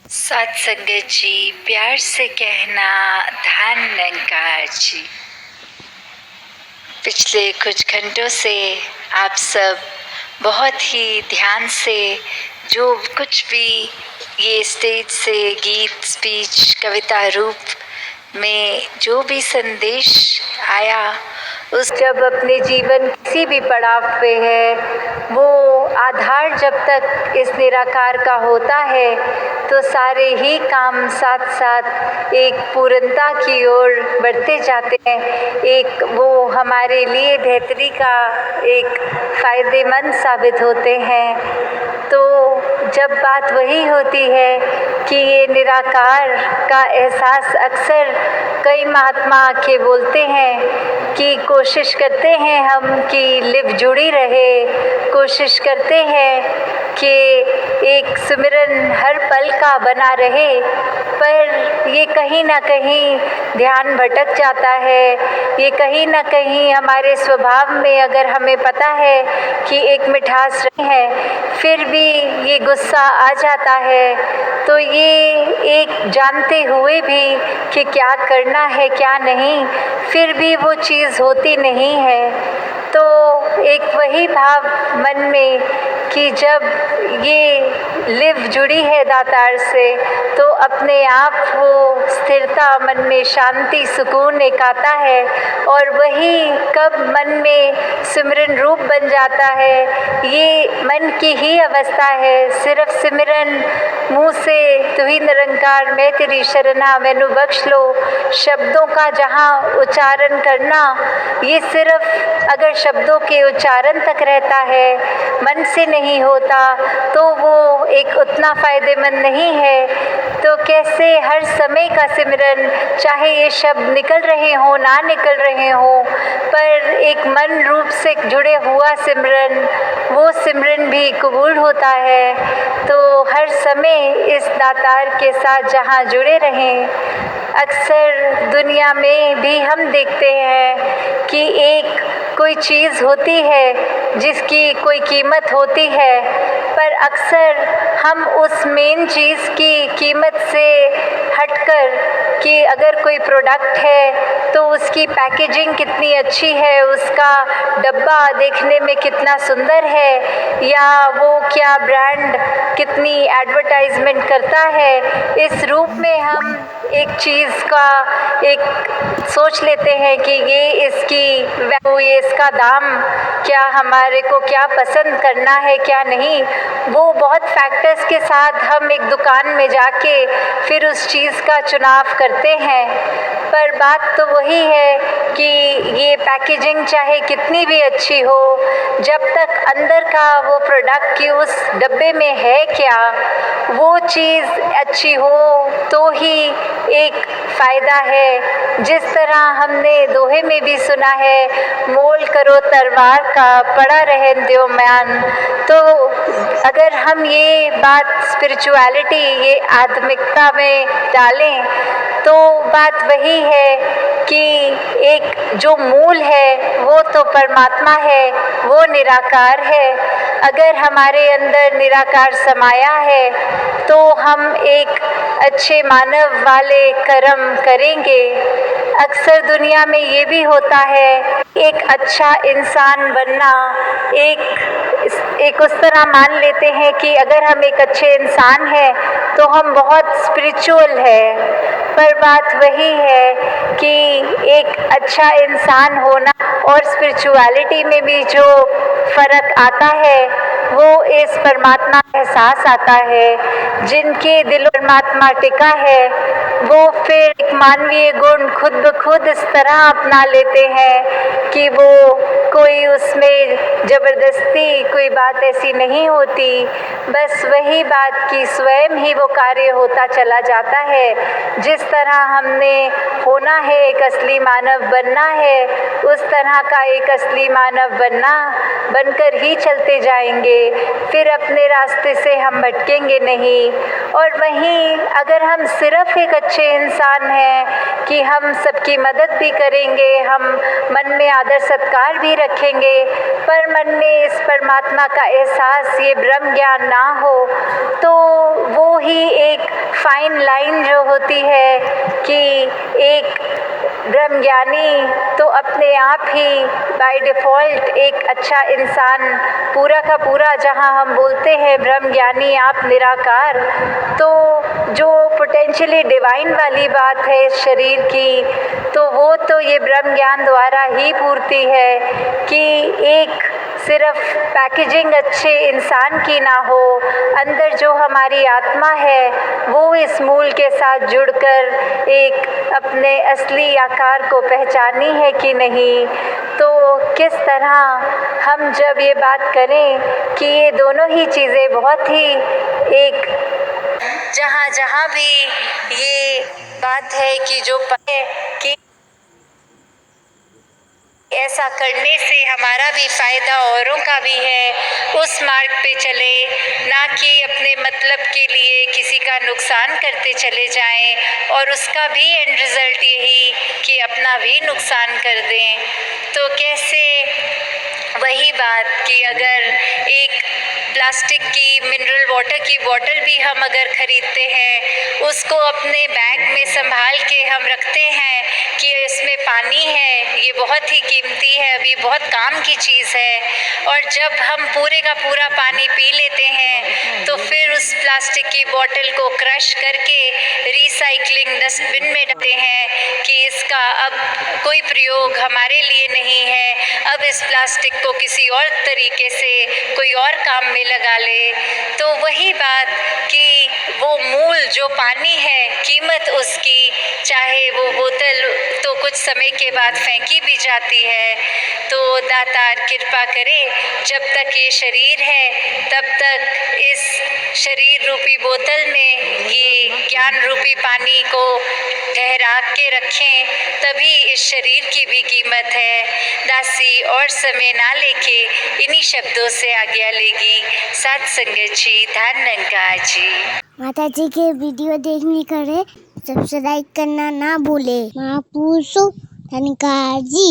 साथ संगत जी, प्यार से कहना धन निरंकार जी। पिछले कुछ घंटों से आप सब बहुत ही ध्यान से जो कुछ भी ये स्टेज से गीत, स्पीच, कविता रूप में जो भी संदेश आया, उस जब अपने जीवन किसी भी पड़ाव पे है, वो आधार जब तक इस निराकार का होता है तो सारे ही काम साथ साथ एक पूर्णता की ओर बढ़ते जाते हैं। एक वो हमारे लिए बेहतरी का एक फ़ायदेमंद साबित होते हैं। तो जब बात वही होती है कि ये निराकार का एहसास अक्सर कई महात्मा आके बोलते हैं कि कोशिश करते हैं हम कि लिव जुड़ी रहे, कोशिश करते हैं कि एक सिमरन हर पल का बना रहे, पर ये कहीं ना कहीं ध्यान भटक जाता है। ये कहीं ना कहीं हमारे स्वभाव में, अगर हमें पता है कि एक मिठास रही है, फिर भी ये गुस्सा आ जाता है। तो ये एक जानते हुए भी कि क्या करना है क्या नहीं, फिर भी वो चीज़ होती नहीं है। तो एक वही भाव मन में कि जब ये लिव जुड़ी है दातार से, तो अपने आप वो स्थिरता मन में, शांति, सुकून एक आता है। और वही कब मन में सिमरन रूप बन जाता है, ये मन की ही अवस्था है। सिर्फ सिमरन मुँह से तू ही निरंकार मैं तेरी शरणा मैनू बख्श लो, शब्दों का जहाँ उच्चारण करना, ये सिर्फ अगर शब्दों के उच्चारण तक रहता है, मन से नहीं होता, तो वो एक उतना फ़ायदेमंद नहीं है। तो कैसे हर समय का सिमरन, चाहे ये शब्द निकल रहे हों ना निकल रहे हों, पर एक मन रूप से जुड़े हुआ सिमरन, वो सिमरन भी कबूल होता है। तो हर समय इस दातार के साथ जहाँ जुड़े रहें। अक्सर दुनिया में भी हम देखते हैं कि एक कोई चीज़ होती है जिसकी कोई कीमत होती है, पर अक्सर हम उस मेन चीज़ की कीमत से हटकर कि अगर कोई प्रोडक्ट है तो उसकी पैकेजिंग कितनी अच्छी है, उसका डब्बा देखने में कितना सुंदर है, या वो क्या ब्रांड कितनी एडवर्टाइजमेंट करता है, इस रूप में हम एक चीज़ का एक सोच लेते हैं कि ये इसकी वैल्यू, ये इसका दाम, क्या हमारे को क्या पसंद करना है क्या नहीं। वो बहुत फैक्टर्स के साथ हम एक दुकान में जाके फिर उस चीज़ का चुनाव करते हैं। पर बात तो वही है कि ये पैकेजिंग चाहे कितनी भी अच्छी हो, जब तक अंदर का वो प्रोडक्ट की उस डब्बे में है क्या, वो चीज़ अच्छी हो तो ही एक फ़ायदा है। जिस तरह हमने दोहे में भी सुना है, मोल करो तलवार का पड़ा रहे द्यो म्यान। तो अगर हम ये बात स्पिरिचुअलिटी, ये आध्यात्मिकता में डालें, तो बात वही है कि एक जो मूल है वो तो परमात्मा है, वो निराकार है। अगर हमारे अंदर निराकार समाया है तो हम एक अच्छे मानव वाले कर्म करेंगे। अक्सर दुनिया में ये भी होता है, एक अच्छा इंसान बनना एक उस तरह मान लेते हैं कि अगर हम एक अच्छे इंसान हैं तो हम बहुत स्पिरिचुअल है। पर बात वही है कि एक अच्छा इंसान होना और स्पिरिचुअलिटी में भी जो फ़र्क आता है, वो इस परमात्मा का एहसास आता है। जिनके दिल परमात्मा टिका है, वो फिर एक मानवीय गुण खुद ब खुद इस तरह अपना लेते हैं कि वो कोई उसमें ज़बरदस्ती कोई बात ऐसी नहीं होती। बस वही बात कि स्वयं ही वो कार्य होता चला जाता है। जिस तरह हमने होना है, एक असली मानव बनना है, उस तरह का एक असली मानव बनकर ही चलते जाएंगे। फिर अपने रास्ते से हम भटकेंगे नहीं। और वहीं अगर हम सिर्फ एक अच्छे इंसान हैं कि हम सबकी मदद भी करेंगे, हम मन में आदर सत्कार भी रखेंगे, पर मन में इस परमात्मा का एहसास, ये ब्रह्म ज्ञान ना हो, तो वो ही एक फाइन लाइन जो होती है कि एक ब्रह्मज्ञानी तो अपने आप ही बाय डिफ़ॉल्ट एक अच्छा इंसान पूरा का पूरा, जहाँ हम बोलते हैं ब्रह्मज्ञानी आप निराकार, तो जो पोटेंशियली डिवाइन वाली बात है इस शरीर की, तो वो तो ये ब्रह्म ज्ञान द्वारा ही पूर्ति है कि एक सिर्फ पैकेजिंग अच्छे इंसान की ना हो, अंदर जो हमारी आत्मा है वो इस मूल के साथ जुड़कर एक अपने असली आकार को पहचानी है कि नहीं। तो किस तरह हम जब ये बात करें कि ये दोनों ही चीज़ें बहुत ही एक जहाँ जहाँ भी ये बात है कि जो कि ऐसा करने से हमारा भी फ़ायदा औरों का भी है, उस मार्ग पे चले, ना कि अपने मतलब के लिए किसी का नुकसान करते चले जाएं और उसका भी एंड रिज़ल्ट यही कि अपना भी नुकसान कर दें। तो कैसे वही बात कि अगर एक प्लास्टिक की मिनरल वाटर की बॉटल भी हम अगर ख़रीदते हैं, उसको अपने बैग में संभाल के हम रखते हैं कि इसमें पानी है, ये बहुत ही कीमती है, अभी बहुत काम की चीज़ है, और जब हम पूरे का पूरा पानी पी लेते हैं तो फिर उस प्लास्टिक की बॉटल को क्रश करके रिसाइकलिंग डस्टबिन में डालते हैं कि इसका अब कोई प्रयोग हमारे लिए नहीं है, अब इस प्लास्टिक को किसी और तरीके से कोई और काम में लगा ले। तो वही बात कि वो मूल जो पानी है, कीमत उसकी, चाहे वो बोतल तो कुछ समय के बाद फेंकी भी जाती है। तो दातार कृपा करे, जब तक ये शरीर है तब तक इस शरीर रूपी बोतल में ये ज्ञान रूपी पानी को ठहरा के रखें, तभी इस शरीर की भी कीमत है। दासी और समय ना लेके इन्हीं शब्दों से आज्ञा लेगी। साथ संगत जी, धन्यवाद जी। माता जी के वीडियो देखने करे सब्सक्राइब करना ना भूले। महापुरुषों धन्यवाद जी।